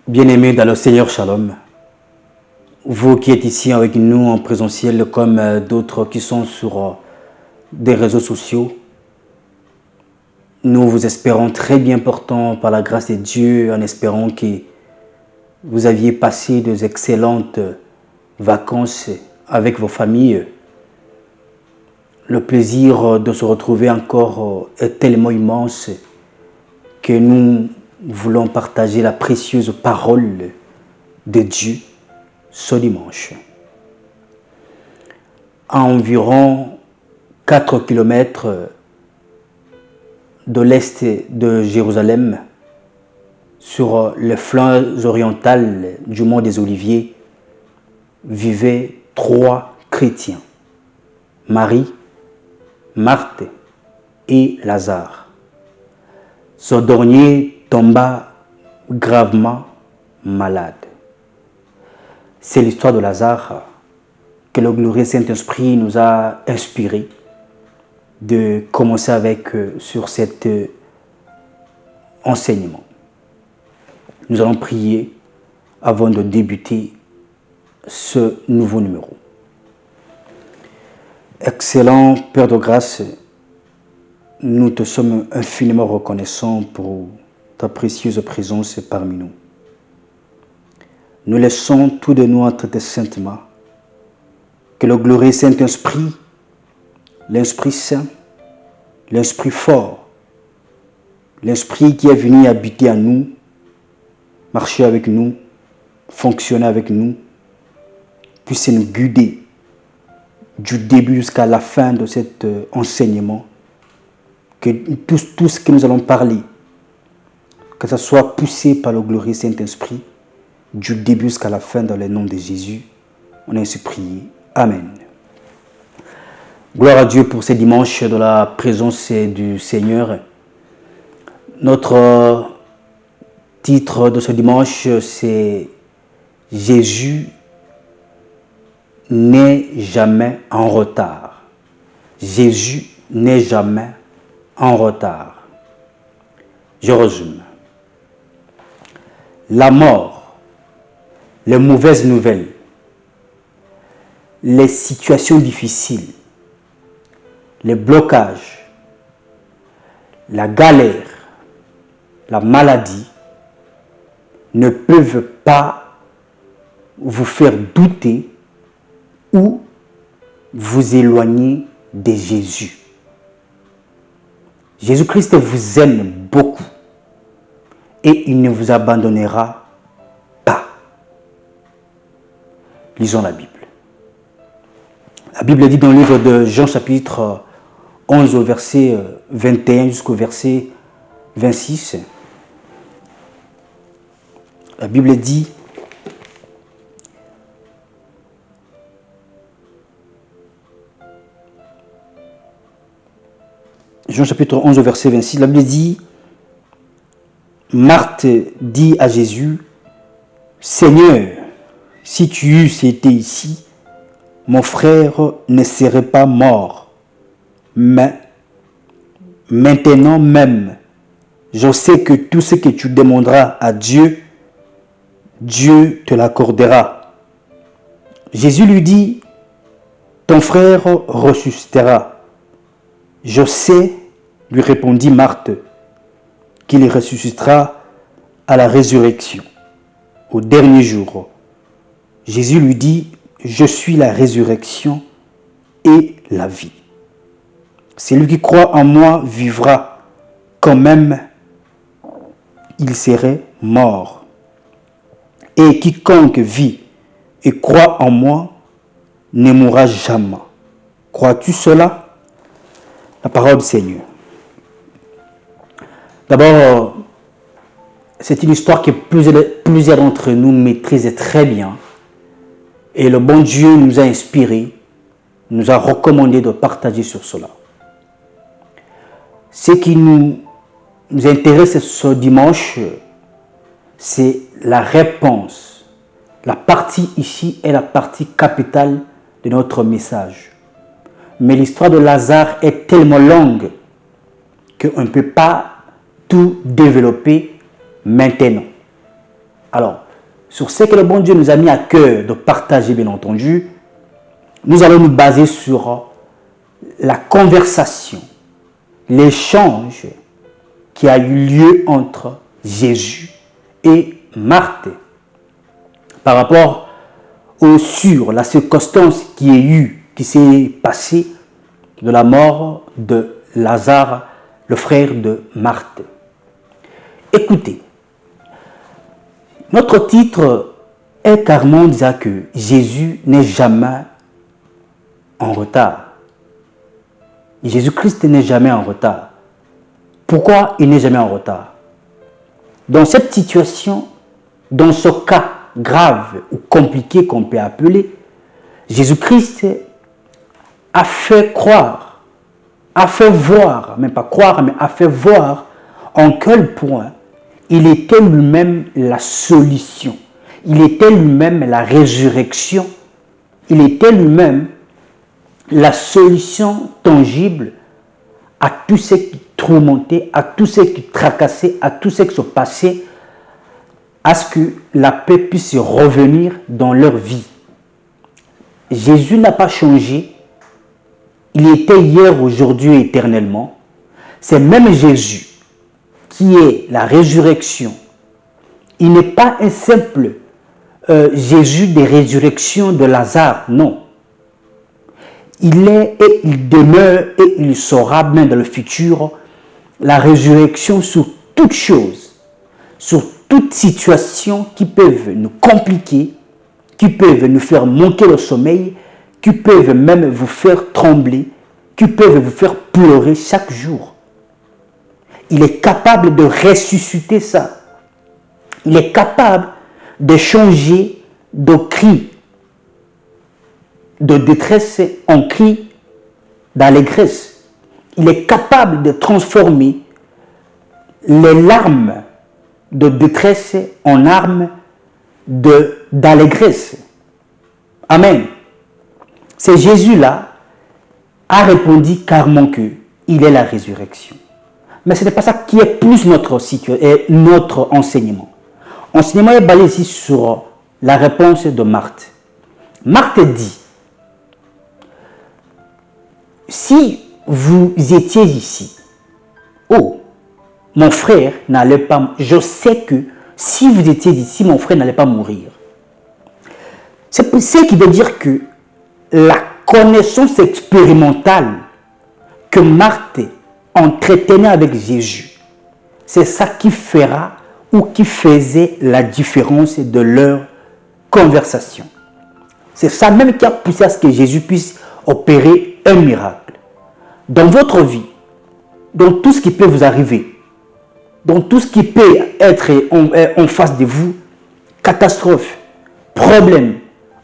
Bien-aimés dans le Seigneur Shalom, vous qui êtes ici avec nous en présentiel comme d'autres qui sont sur des réseaux sociaux, nous vous espérons très bien portants par la grâce de Dieu, en espérant que vous aviez passé de excellentes vacances avec vos familles. Le plaisir de se retrouver encore est tellement immense que nous voulons partager la précieuse parole de Dieu ce dimanche. À environ 4 km de l'est de Jérusalem, sur le flanc oriental du mont des Oliviers, vivaient 3 chrétiens, Marie, Marthe et Lazare. Ce dernier tomba gravement malade. C'est l'histoire de Lazare que le glorieux Saint-Esprit nous a inspiré de commencer avec sur cet enseignement. Nous allons prier avant de débuter ce nouveau numéro. Excellent Père de grâce, nous te sommes infiniment reconnaissants pour ta précieuse présence parmi nous. Nous laissons tout de nous entre tes saintes mains. Que le glorieux Saint-Esprit, l'Esprit Saint, l'Esprit fort, l'Esprit qui est venu habiter à nous, marcher avec nous, fonctionner avec nous, puisse nous guider du début jusqu'à la fin de cet enseignement. Que tout ce que nous allons parler, que ce soit poussé par le glorieux Saint-Esprit, du début jusqu'à la fin dans le nom de Jésus. On a ainsi prié. Amen. Gloire à Dieu pour ce dimanche de la présence du Seigneur. Notre titre de ce dimanche, c'est « Jésus n'est jamais en retard ». Jésus n'est jamais en retard. Je résume. La mort, les mauvaises nouvelles, les situations difficiles, les blocages, la galère, la maladie ne peuvent pas vous faire douter ou vous éloigner de Jésus. Jésus-Christ vous aime beaucoup et il ne vous abandonnera pas. Lisons la Bible. La Bible dit dans le livre de Jean chapitre 11 au verset 21 jusqu'au verset 26. La Bible dit: Jean chapitre 11 au verset 26, la Bible dit: Marthe dit à Jésus: Seigneur, si tu eusses été ici, mon frère ne serait pas mort. Mais maintenant même, je sais que tout ce que tu demanderas à Dieu, Dieu te l'accordera. Jésus lui dit: Ton frère ressuscitera. Je sais, lui répondit Marthe, qu'il ressuscitera à la résurrection, au dernier jour. Jésus lui dit: Je suis la résurrection et la vie. Celui qui croit en moi vivra, quand même il serait mort. Et quiconque vit et croit en moi ne mourra jamais. Crois-tu cela? La parole du Seigneur. D'abord, c'est une histoire que plusieurs d'entre nous maîtrisent très bien. Et le bon Dieu nous a inspirés, nous a recommandé de partager sur cela. Ce qui nous intéresse ce dimanche, c'est la réponse. La partie ici est la partie capitale de notre message. Mais l'histoire de Lazare est tellement longue qu'on ne peut pas tout développer maintenant. Alors, sur ce que le bon Dieu nous a mis à cœur de partager, bien entendu, nous allons nous baser sur la conversation, l'échange qui a eu lieu entre Jésus et Marthe par rapport sur la circonstance qui s'est passée de la mort de Lazare, le frère de Marthe. Écoutez, notre titre est carrément disant que Jésus n'est jamais en retard. Jésus-Christ n'est jamais en retard. Pourquoi il n'est jamais en retard? Dans cette situation, dans ce cas grave ou compliqué qu'on peut appeler, Jésus-Christ a fait croire, a fait voir, même pas croire, mais a fait voir en quel point il était lui-même la solution. Il était lui-même la résurrection. Il était lui-même la solution tangible à tout ce qui tourmentait, à tout ce qui tracassait, à tout ce qui se passait, à ce que la paix puisse revenir dans leur vie. Jésus n'a pas changé. Il était hier, aujourd'hui et éternellement. C'est même Jésus qui est la résurrection. Il n'est pas un simple Jésus des résurrections de Lazare, non. Il est et il demeure et il sera même dans le futur la résurrection sur toute chose, sur toute situation qui peuvent nous compliquer, qui peuvent nous faire manquer le sommeil, qui peuvent même vous faire trembler, qui peuvent vous faire pleurer chaque jour. Il est capable de ressusciter ça. Il est capable de changer de cri de détresse en cri d'allégresse. Il est capable de transformer les larmes de détresse en larmes d'allégresse. Amen. C'est Jésus-là a répondu carrément qu'il est la résurrection. Mais ce n'est pas ça qui est plus notre enseignement. L'enseignement est basé ici sur la réponse de Marthe. Marthe dit, si vous étiez ici, oh, mon frère n'allait pas, je sais que si vous étiez ici, mon frère n'allait pas mourir. C'est ce qui veut dire que la connaissance expérimentale que Marthe entretenait avec Jésus, c'est ça qui fera ou qui faisait la différence de leur conversation. C'est ça même qui a poussé à ce que Jésus puisse opérer un miracle. Dans votre vie, dans tout ce qui peut vous arriver, dans tout ce qui peut être en face de vous, catastrophe, problème,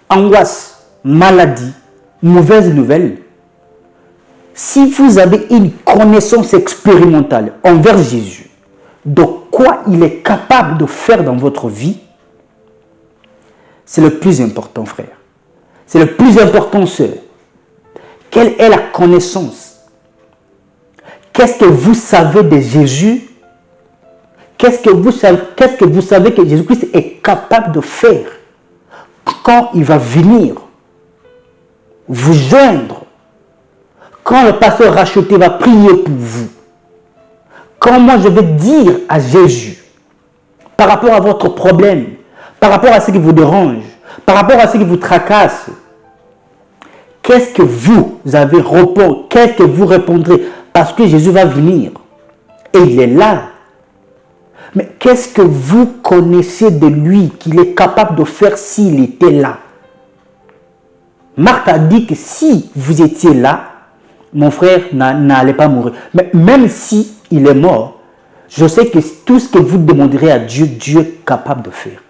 angoisse, maladie, mauvaise nouvelle, si vous avez une connaissance expérimentale envers Jésus, de quoi il est capable de faire dans votre vie, c'est le plus important, frère. C'est le plus important, sœur. Quelle est la connaissance? Qu'est-ce que vous savez de Jésus? Qu'est-ce que vous savez que Jésus-Christ est capable de faire quand il va venir vous joindre? Quand le pasteur racheté va prier pour vous? Quand moi je vais dire à Jésus, par rapport à votre problème, par rapport à ce qui vous dérange, par rapport à ce qui vous tracasse, qu'est-ce que vous avez répondu? Qu'est-ce que vous répondrez? Parce que Jésus va venir. Et il est là. Mais qu'est-ce que vous connaissez de lui qu'il est capable de faire s'il était là? Marthe a dit que si vous étiez là, mon frère n'allait pas mourir. Mais même si il est mort, je sais que tout ce que vous demanderez à Dieu, Dieu est capable de faire.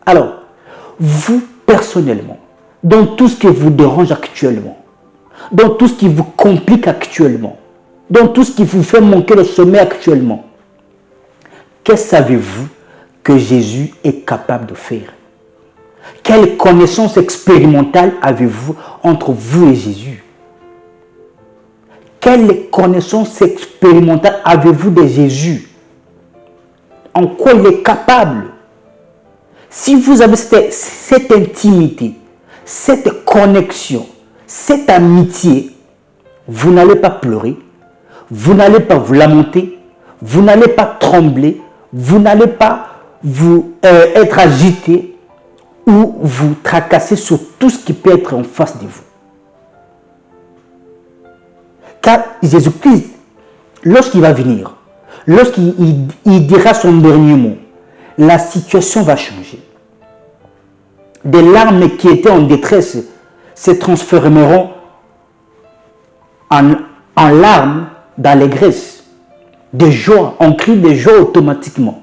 Alors, vous, personnellement, dans tout ce qui vous dérange actuellement, dans tout ce qui vous complique actuellement, dans tout ce qui vous fait manquer le sommeil actuellement, qu'est-ce que savez-vous que Jésus est capable de faire? Quelle connaissance expérimentale avez-vous entre vous et Jésus? Quelle connaissance expérimentale avez-vous de Jésus? En quoi il est capable si vous avez cette intimité, cette connexion, cette amitié, vous n'allez pas pleurer, vous n'allez pas vous lamenter, vous n'allez pas trembler, vous n'allez pas vous être agité ou vous tracasser sur tout ce qui peut être en face de vous. Car Jésus-Christ, lorsqu'il va venir, lorsqu'il dira son dernier mot, la situation va changer. Des larmes qui étaient en détresse se transformeront en larmes d'allégresse, de joie, en cris de joie automatiquement.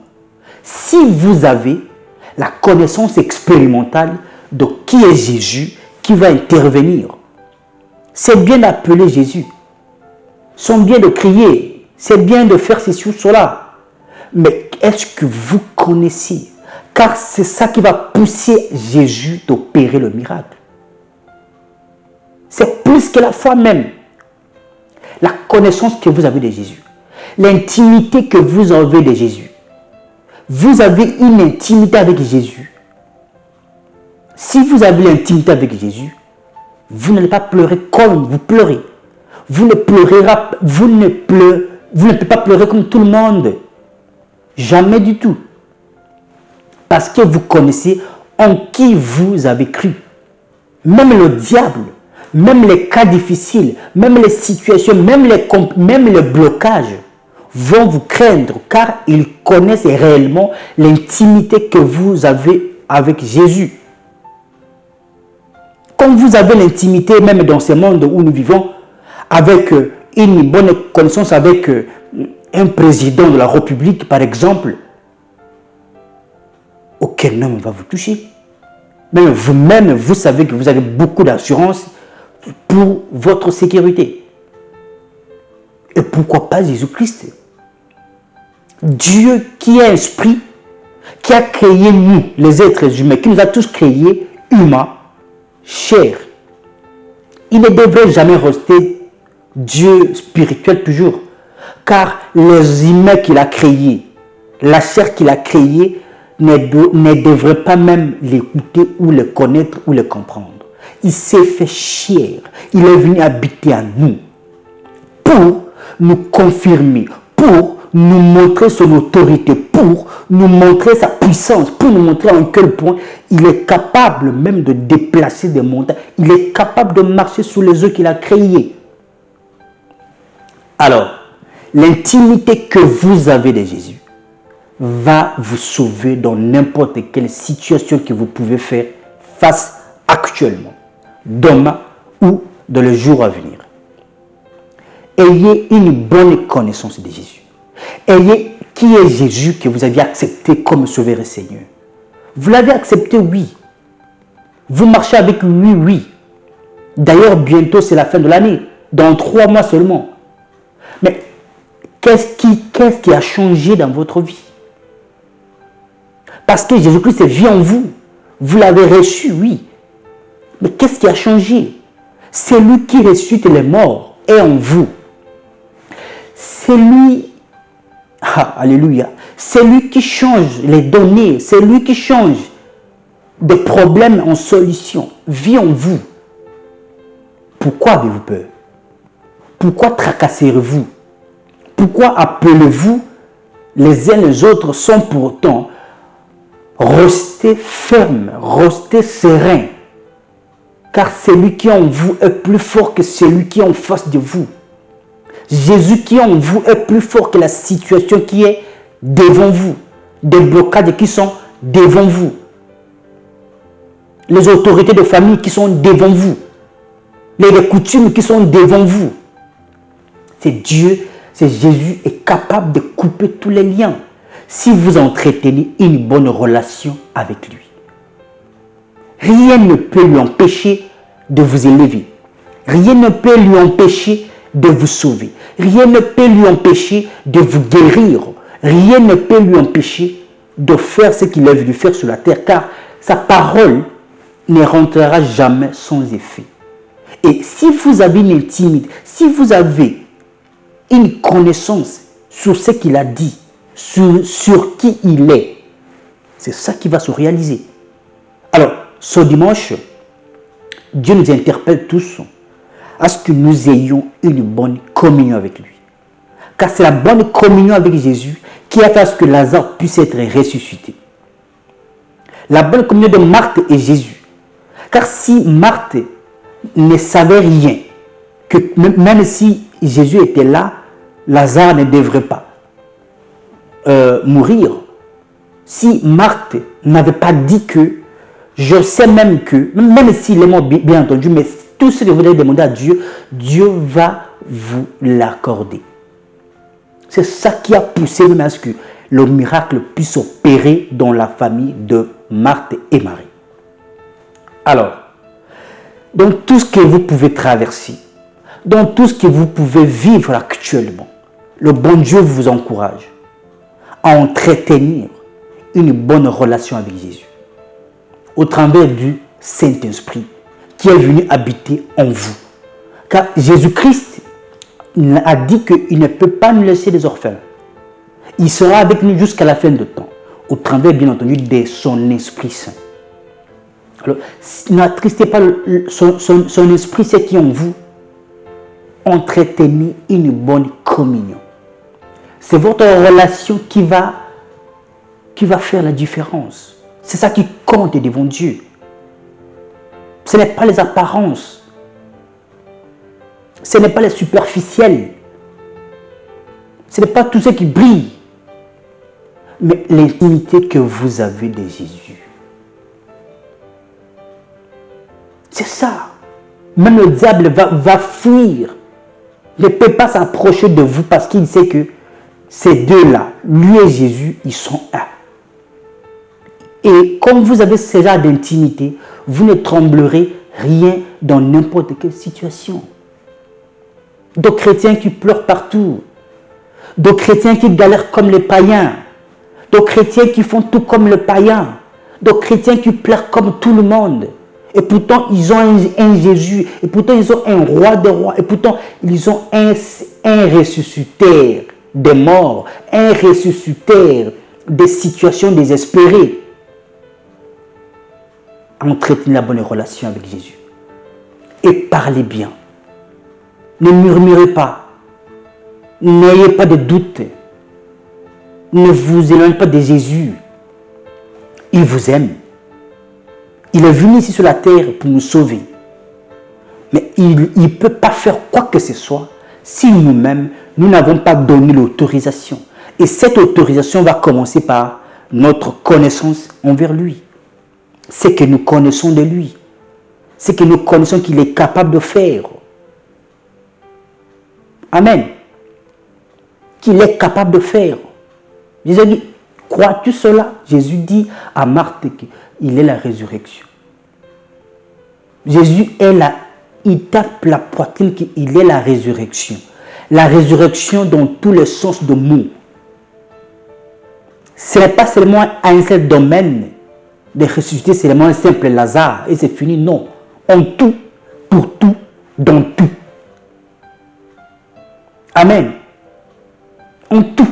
Si vous avez la connaissance expérimentale de qui est Jésus, qui va intervenir, c'est bien d'appeler Jésus. C'est bien de crier, c'est bien de faire ceci ou cela. Mais est-ce que vous connaissez? Car c'est ça qui va pousser Jésus d'opérer le miracle. C'est plus que la foi même. La connaissance que vous avez de Jésus. L'intimité que vous avez de Jésus. Vous avez une intimité avec Jésus. Si vous avez l'intimité avec Jésus, vous n'allez pas pleurer comme vous pleurez. Vous ne pouvez pas pleurer comme tout le monde. Jamais du tout. Parce que vous connaissez en qui vous avez cru. Même le diable, même les cas difficiles, même les situations, même les blocages vont vous craindre car ils connaissent réellement l'intimité que vous avez avec Jésus. Comme vous avez l'intimité même dans ce monde où nous vivons, avec une bonne connaissance avec un président de la République, par exemple, aucun homme ne va vous toucher. Même vous-même, vous savez que vous avez beaucoup d'assurance pour votre sécurité. Et pourquoi pas Jésus-Christ? Dieu qui est esprit, qui a créé nous, les êtres humains, qui nous a tous créés humains, chers. Il ne devrait jamais rester Dieu spirituel toujours. Car les humains qu'il a créés, la chair qu'il a créée, ne devrait pas même l'écouter ou le connaître ou le comprendre. Il s'est fait chair. Il est venu habiter en nous pour nous confirmer, pour nous montrer son autorité, pour nous montrer sa puissance, pour nous montrer en quel point il est capable même de déplacer des montagnes. Il est capable de marcher sous les eaux qu'il a créées. Alors, l'intimité que vous avez de Jésus va vous sauver dans n'importe quelle situation que vous pouvez faire face actuellement, demain ou dans le jour à venir. Ayez une bonne connaissance de Jésus. Ayez qui est Jésus que vous aviez accepté comme sauveur et Seigneur. Vous l'avez accepté, oui. Vous marchez avec lui, oui. D'ailleurs, bientôt c'est la fin de l'année, dans 3 mois seulement. Mais qu'est-ce qui a changé dans votre vie? Parce que Jésus-Christ vit en vous. Vous l'avez reçu, oui. Mais qu'est-ce qui a changé? C'est lui qui ressuscite les morts est en vous. C'est lui, alléluia, c'est lui qui change les données, c'est lui qui change des problèmes en solution. Vit en vous. Pourquoi avez-vous peur? Pourquoi tracassez-vous? Pourquoi appelez-vous les uns les autres sans pour autant rester ferme, rester serein? Car celui qui est en vous est plus fort que celui qui est en face de vous. Jésus qui est en vous est plus fort que la situation qui est devant vous. Des blocages qui sont devant vous. Les autorités de famille qui sont devant vous. Les coutumes qui sont devant vous. C'est Dieu, c'est Jésus est capable de couper tous les liens si vous entretenez une bonne relation avec lui. Rien ne peut lui empêcher de vous élever. Rien ne peut lui empêcher de vous sauver. Rien ne peut lui empêcher de vous guérir. Rien ne peut lui empêcher de faire ce qu'il a voulu faire sur la terre, car sa parole ne rentrera jamais sans effet. Et si vous avez une intimité, si vous avez une connaissance sur ce qu'il a dit, sur qui il est, C'est ça qui va se réaliser. Alors, ce dimanche, Dieu nous interpelle tous à ce que nous ayons une bonne communion avec lui. Car c'est la bonne communion avec Jésus qui a fait à ce que Lazare puisse être ressuscité. La bonne communion de Marthe et Jésus. Car si Marthe ne savait rien, que même si Jésus était là, Lazare ne devrait pas mourir. Si Marthe n'avait pas dit que, je sais même que, même s'il est mort, bien entendu, mais tout ce que vous allez demander à Dieu, Dieu va vous l'accorder. C'est ça qui a poussé même à ce que le miracle puisse opérer dans la famille de Marthe et Marie. Alors, dans tout ce que vous pouvez traverser, dans tout ce que vous pouvez vivre actuellement, le bon Dieu vous encourage à entretenir une bonne relation avec Jésus au travers du Saint-Esprit qui est venu habiter en vous. Car Jésus-Christ a dit qu'il ne peut pas nous laisser des orphelins. Il sera avec nous jusqu'à la fin du temps, au travers bien entendu de son Esprit Saint. Alors, n'attristez pas son Esprit, c'est qui en vous. Entretenez une bonne communion. C'est votre relation qui va faire la différence. C'est ça qui compte devant Dieu. Ce n'est pas les apparences. Ce n'est pas les superficiels. Ce n'est pas tout ce qui brille. Mais l'intimité que vous avez de Jésus. C'est ça. Même le diable va fuir. Il ne peut pas s'approcher de vous parce qu'il sait que ces deux-là, lui et Jésus, ils sont un. Et comme vous avez ce genre d'intimité, vous ne tremblerez rien dans n'importe quelle situation. D'autres chrétiens qui pleurent partout. D'autres chrétiens qui galèrent comme les païens. D'autres chrétiens qui font tout comme le païen. D'autres chrétiens qui pleurent comme tout le monde. Et pourtant, ils ont un Jésus. Et pourtant, ils ont un roi des rois. Et pourtant, ils ont un ressuscitaire des morts. Un ressuscitaire des situations désespérées. Entretenez la bonne relation avec Jésus. Et parlez bien. Ne murmurez pas. N'ayez pas de doute. Ne vous éloignez pas de Jésus. Il vous aime. Il est venu ici sur la terre pour nous sauver. Mais il ne peut pas faire quoi que ce soit si nous-mêmes, nous n'avons pas donné l'autorisation. Et cette autorisation va commencer par notre connaissance envers lui. C'est que nous connaissons de lui. C'est que nous connaissons qu'il est capable de faire. Amen. Qu'il est capable de faire. Jésus dit, crois-tu cela? Jésus dit à Marthe qu'il est la résurrection. Jésus est il tape la poitrine qu'il est la résurrection. La résurrection dans tous les sens de mots. Ce n'est pas seulement un seul domaine de ressusciter seulement un simple Lazare et c'est fini. Non. En tout, pour tout, dans tout. Amen. En tout.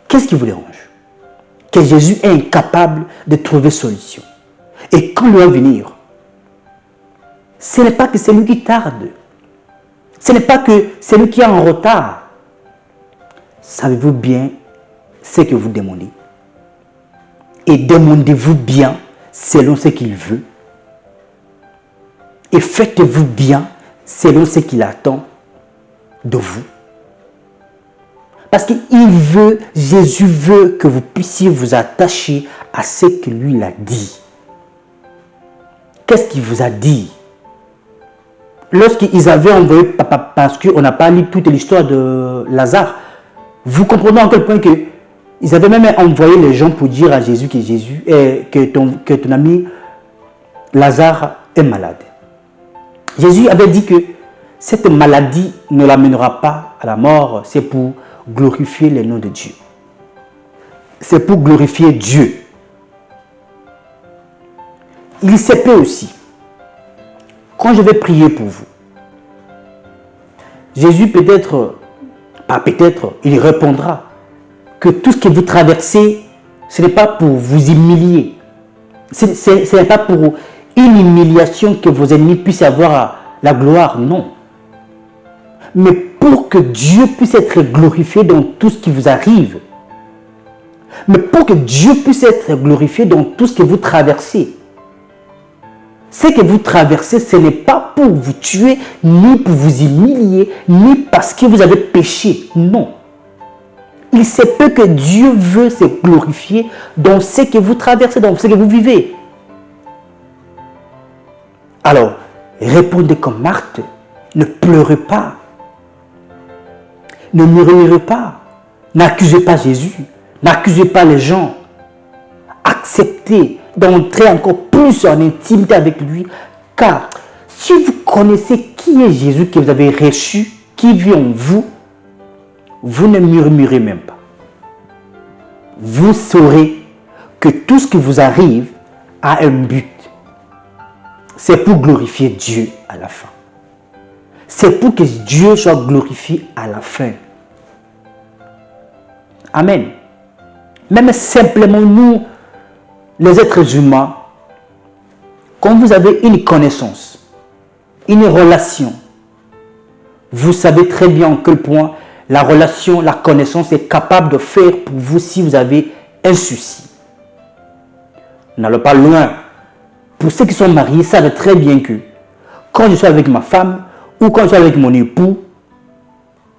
Qu'est-ce qui vous dérange? Que Jésus est incapable de trouver solution. Et quand il va venir, ce n'est pas que c'est lui qui tarde. Ce n'est pas que c'est lui qui est en retard. Savez-vous bien ce que vous demandez? Et demandez-vous bien selon ce qu'il veut. Et faites-vous bien selon ce qu'il attend de vous. Parce qu'il veut, Jésus veut que vous puissiez vous attacher à ce que lui a dit. Qu'est-ce qu'il vous a dit? Lorsqu'ils avaient envoyé, parce qu'on n'a pas lu toute l'histoire de Lazare, vous comprenez en quel point que ils avaient même envoyé les gens pour dire à Jésus que ton ami Lazare est malade. Jésus avait dit que cette maladie ne l'amènera pas à la mort, c'est pour glorifier le nom de Dieu. C'est pour glorifier Dieu. Il se peut aussi, quand je vais prier pour vous, Jésus peut-être, pas peut-être, il répondra que tout ce que vous traversez Ce n'est pas pour vous humilier. Ce n'est pas pour une humiliation que vos ennemis puissent avoir la gloire, non. Mais pour que Dieu puisse être glorifié dans tout ce qui vous arrive. Mais pour que Dieu puisse être glorifié dans tout ce que vous traversez. Ce que vous traversez, ce n'est pas pour vous tuer, ni pour vous humilier, ni parce que vous avez péché. Non. Il se peut que Dieu veut se glorifier dans ce que vous traversez, dans ce que vous vivez. Alors, répondez comme Marthe. Ne pleurez pas. Ne murmurez pas. N'accusez pas Jésus. N'accusez pas les gens. Acceptez d'entrer encore plus en intimité avec lui. Car si vous connaissez qui est Jésus que vous avez reçu, qui vit en vous, vous ne murmurez même pas. Vous saurez que tout ce qui vous arrive a un but. C'est pour glorifier Dieu à la fin. C'est pour que Dieu soit glorifié à la fin. Amen. Même simplement nous, les êtres humains, quand vous avez une connaissance, une relation, vous savez très bien à quel point la relation, la connaissance est capable de faire pour vous si vous avez un souci. N'allons pas loin. Pour ceux qui sont mariés, savent très bien que quand je suis avec ma femme ou quand je suis avec mon époux,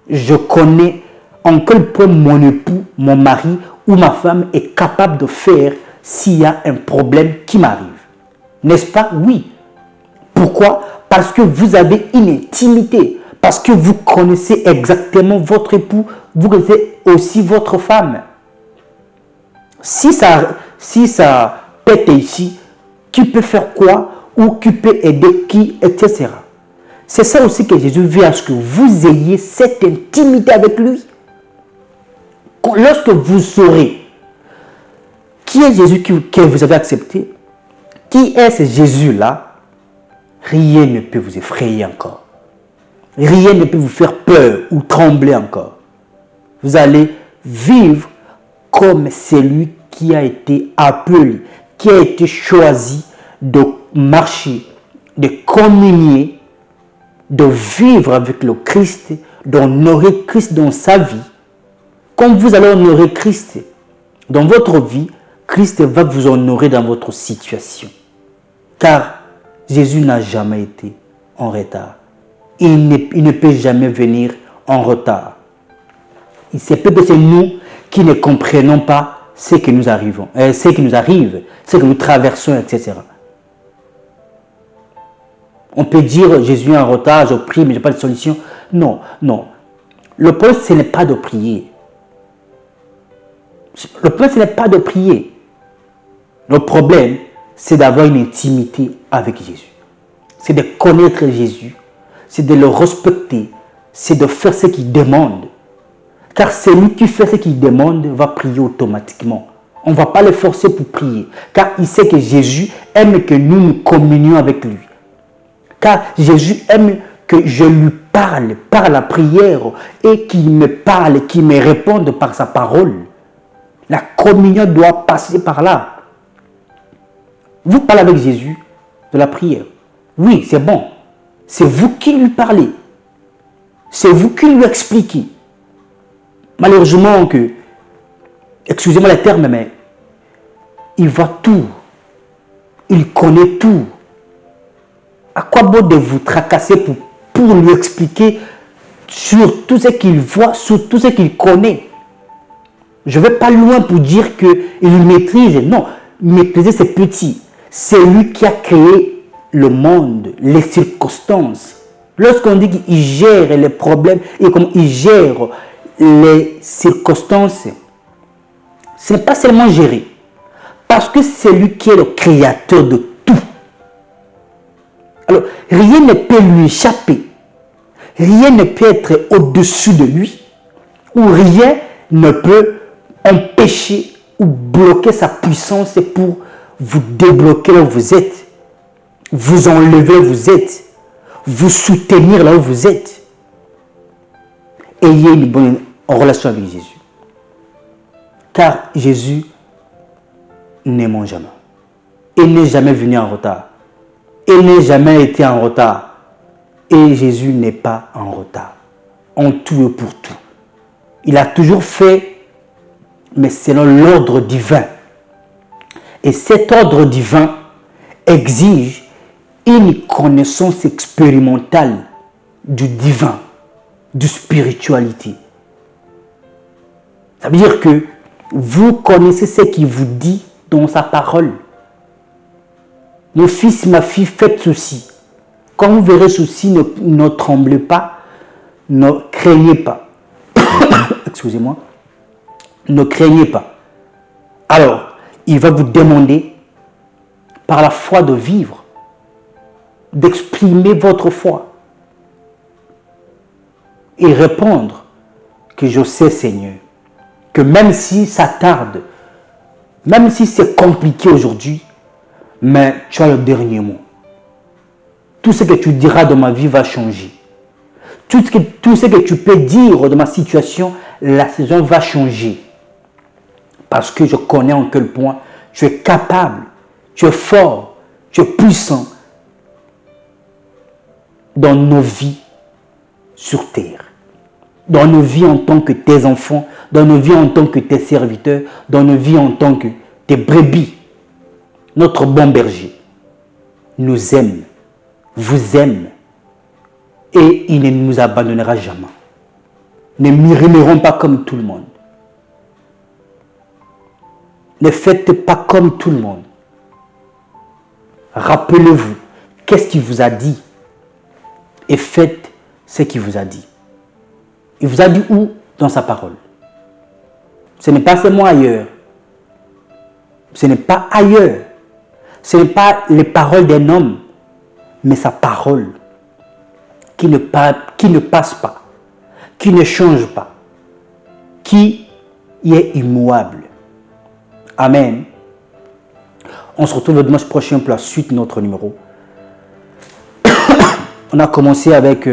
je connais en quel point mon époux, mon mari ou ma femme est capable de faire s'il y a un problème qui m'arrive. N'est-ce pas? Oui. Pourquoi? Parce que vous avez une intimité. Parce que vous connaissez exactement votre époux. Vous connaissez aussi votre femme. Si ça pète ici, qui peut faire quoi? Ou qui peut aider qui? Etc. C'est ça aussi que Jésus veut à ce que vous ayez cette intimité avec lui. Lorsque vous saurez qui est Jésus que vous avez accepté, qui est ce Jésus-là, rien ne peut vous effrayer encore. Rien ne peut vous faire peur ou trembler encore. Vous allez vivre comme celui qui a été appelé, qui a été choisi de marcher, de communier, de vivre avec le Christ, d'honorer Christ dans sa vie. Quand vous allez honorer Christ dans votre vie, Christ va vous honorer dans votre situation. Car Jésus n'a jamais été en retard. Il ne peut jamais venir en retard. Il se peut que c'est nous qui ne comprenons pas ce qui nous arrive, ce que nous traversons, etc. On peut dire Jésus est en retard, je prie, mais je n'ai pas de solution. Non, non. Le problème, ce n'est pas de prier. Le problème, ce n'est pas de prier. Le problème, c'est d'avoir une intimité avec Jésus. C'est de connaître Jésus. C'est de le respecter. C'est de faire ce qu'il demande. Car celui qui fait ce qu'il demande va prier automatiquement. On ne va pas le forcer pour prier. Car il sait que Jésus aime que nous communions avec lui. Car Jésus aime que je lui parle par la prière et qu'il me parle, qu'il me réponde par sa parole. La communion doit passer par là. Vous parlez avec Jésus de la prière. Oui, c'est bon. C'est vous qui lui parlez. C'est vous qui lui expliquez. Malheureusement que, excusez-moi le terme, mais il voit tout. Il connaît tout. À quoi bon de vous tracasser pour lui expliquer sur tout ce qu'il voit, sur tout ce qu'il connaît? Je ne vais pas loin pour dire qu'il maîtrise. Non, maîtriser c'est petit. C'est lui qui a créé le monde, les circonstances. Lorsqu'on dit qu'il gère les problèmes et comment il gère les circonstances, ce n'est pas seulement gérer. Parce que c'est lui qui est le créateur de tout. Alors, rien ne peut lui échapper. Rien ne peut être au-dessus de lui. Ou rien ne peut empêcher ou bloquer sa puissance pour vous débloquer là où vous êtes. Vous enlever là où vous êtes. Vous soutenir là où vous êtes. Ayez une bonne relation avec Jésus. Car Jésus n'aimons jamais. Il n'est jamais venu en retard. Il n'est jamais été en retard. Et Jésus n'est pas en retard. En tout et pour tout. Il a toujours fait, mais selon l'ordre divin. Et cet ordre divin exige une connaissance expérimentale du divin, de spiritualité. Ça veut dire que vous connaissez ce qu'il vous dit dans sa parole. Mon fils, ma fille, faites ceci. Quand vous verrez ceci, ne tremblez pas, ne craignez pas. Excusez-moi. Ne craignez pas. Alors, il va vous demander, par la foi, de vivre, d'exprimer votre foi et répondre que je sais, Seigneur, que même si ça tarde, même si c'est compliqué aujourd'hui, mais tu as le dernier mot. Tout ce que tu diras de ma vie va changer. Tout ce que tu peux dire de ma situation, la saison va changer. Parce que je connais en quel point tu es capable, tu es fort, tu es puissant dans nos vies sur terre. Dans nos vies en tant que tes enfants, dans nos vies en tant que tes serviteurs, dans nos vies en tant que tes brebis. Notre bon berger nous aime, vous aime, et il ne nous abandonnera jamais. Ne murmurons pas comme tout le monde. Ne faites pas comme tout le monde. Rappelez-vous, qu'est-ce qu'il vous a dit et faites ce qu'il vous a dit. Il vous a dit où? Dans sa parole. Ce n'est pas seulement ailleurs. Ce n'est pas ailleurs. Ce n'est pas les paroles d'un homme, mais sa parole qui ne passe pas, qui ne change pas, qui est immuable. Amen. On se retrouve le dimanche prochain pour la suite de notre numéro. On a commencé avec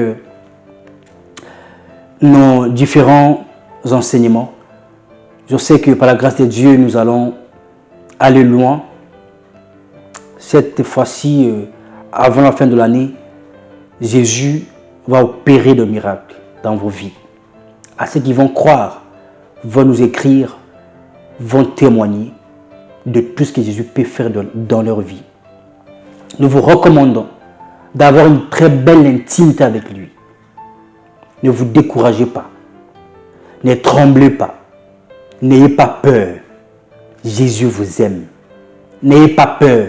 nos différents enseignements. Je sais que par la grâce de Dieu, nous allons aller loin. Cette fois-ci, avant la fin de l'année, Jésus va opérer de miracles dans vos vies. À ceux qui vont croire, vont nous écrire, vont témoigner de tout ce que Jésus peut faire dans leur vie. Nous vous recommandons d'avoir une très belle intimité avec lui. Ne vous découragez pas. Ne tremblez pas. N'ayez pas peur. Jésus vous aime. N'ayez pas peur.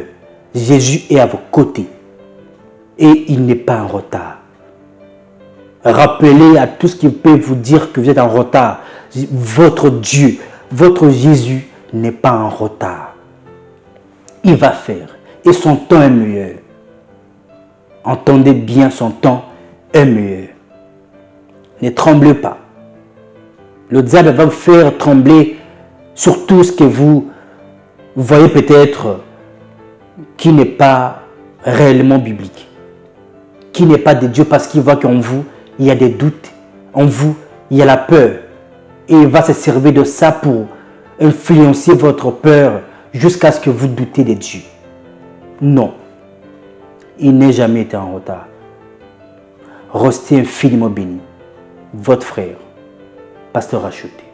Jésus est à vos côtés. Et il n'est pas en retard. Rappelez à tout ce qui peut vous dire que vous êtes en retard. Votre Dieu, votre Jésus n'est pas en retard. Il va faire. Et son temps est meilleur. Entendez bien, son temps est meilleur. Ne tremblez pas. Le diable va vous faire trembler sur tout ce que vous voyez peut-être qui n'est pas réellement biblique, qui n'est pas de Dieu, parce qu'il voit qu'en vous, il y a des doutes, en vous, il y a la peur. Et il va se servir de ça pour influencer votre peur jusqu'à ce que vous doutez de Dieu. Non, il n'est jamais été en retard. Restez infiniment béni. Votre frère, Pasteur Racheté.